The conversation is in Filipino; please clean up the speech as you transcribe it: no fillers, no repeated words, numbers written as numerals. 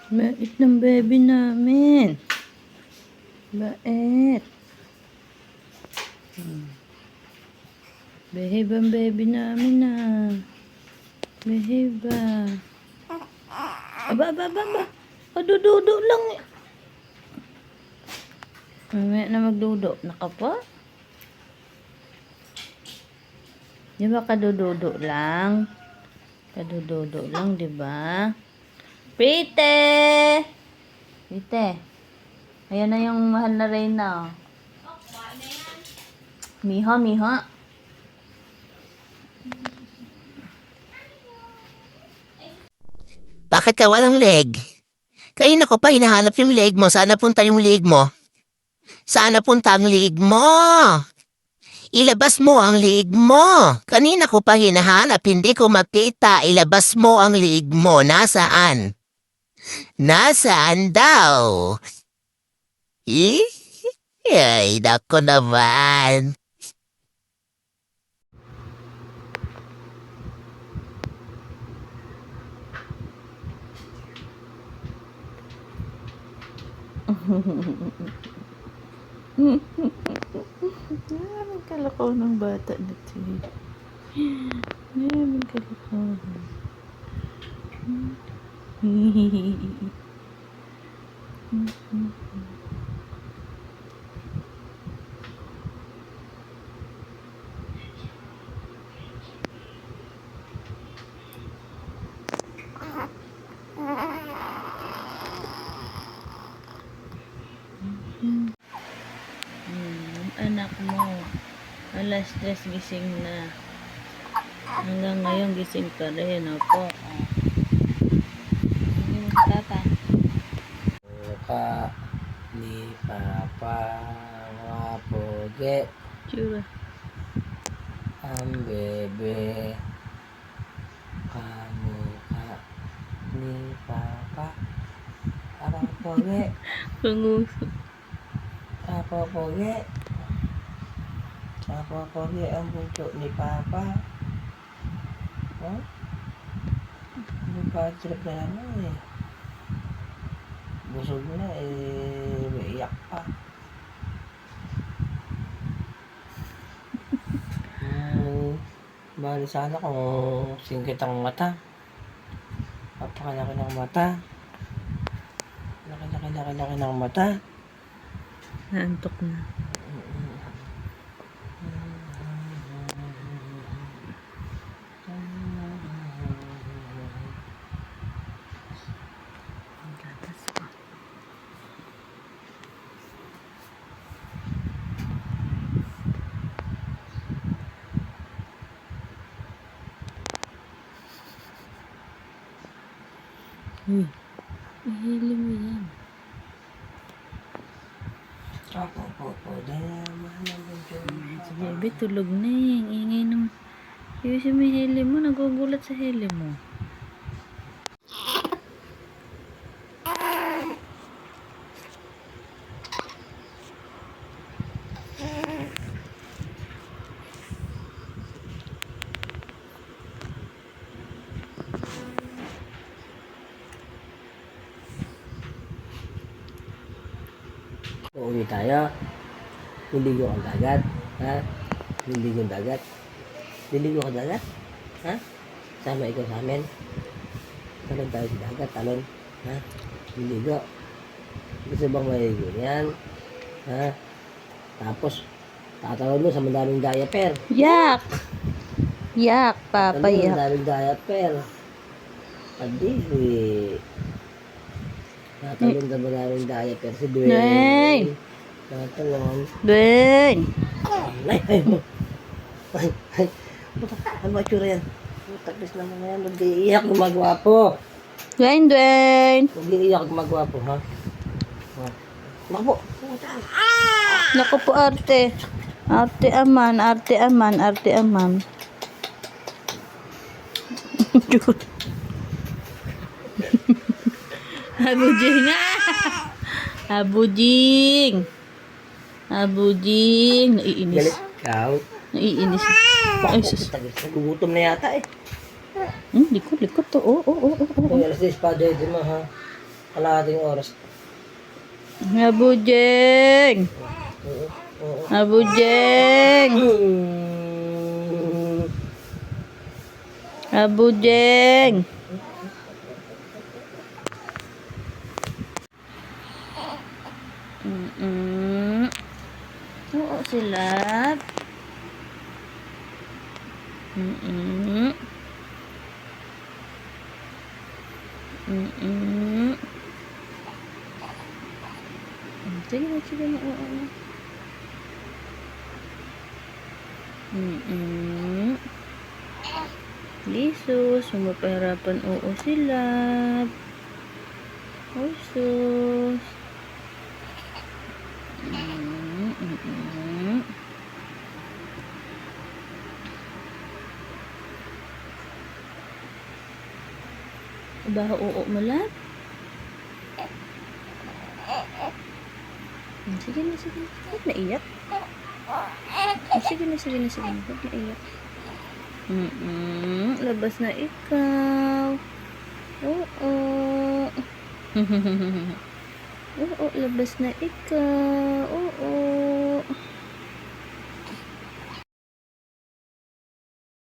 Bait ng baby namin. Bait. Behave ang baby namin na. Behave ba? Aba. Kadududo lang eh. Mamaya na magdudo. Naka pa? Di ba kadududo lang? Kadududo lang, di ba? Prite! Prite. Ayan na yung mahal na Reyna. Oh. Miho. Bakit ka walang leg? Kanina ko pa hinahanap yung leg mo. Saan napunta yung leg mo? Saan napunta ang leg mo? Ilabas mo ang leg mo. Kanina ko pa hinahanap, hindi ko makita. Ilabas mo ang leg mo. Nasaan? Nasaan daw? Eh? Ay, nako naman. Maraming kalakaw ng bata na ito. Maraming kalakaw. Anak mo. Alas 3 gising na. Hanggang ngayon gising pa rin. Opo. Hindi mo tata. Muka ni Papa mga poge Tsura. ang bebe kamukha ni Papa apa poge Panguso. apa poge ang bunso ni Papa oh? Ano ba trip na naman eh busog na eh maiyak pa bali sana kung singkit ang mata napakalaki ng mata laki ng mata Naantok na. Gatas pa. Uy. Ihili mo yan. Si Bebe tulog na eh. Ang ingay ng... Yung si may hili mo, nagugulat sa hili mo. Uuwi tayo. Liligo ang dagat. Ha? Liligo ang dagat. Liligo ang dagat. Ha? Sama ikaw sa amin. Talon tayo sa dagat. Talon. Ha? Liligo. Gusto bang maligo yan? Ha? Tapos, tatalon mo sa madaming diaper. Yak! Yak, Papa, Talon, yak. madaming diaper. Adisi. Tatalon sa madaming diaper. Si Dwayne. Nay! Tatalon. Ben! Ay. Ano ba itsura yan? Taklis naman na yan. Mag-iiyak gumagwapo. Dwayne! Mag-iiyak gumagwapo, ha? Makpo. Naku po, arte. Arte aman. Abujing! Abujing! Naiinis. Galit. Ikaw. Naiinis. Ay, sus. Nagugutom na yata eh. Likod to. Oo. Kung alas 10 pa, dede mo, ha? kalahating oras. Abujeng! Oo, oo. Abujeng! Abujeng! Oo sila. Mm-mm. Mm-mm. Sige na, sige na. Oo na. Mm-mm. Lisus, sumapahirapan. Oo sila. Oh, sus. Mm-mm. Baho oo mo lang? Sige na, sige na. Huwag na iyak. Sige na, sige na, sige na. Huwag na iyak. Labas na ikaw. Oo. Oo, labas na ikaw. Oo.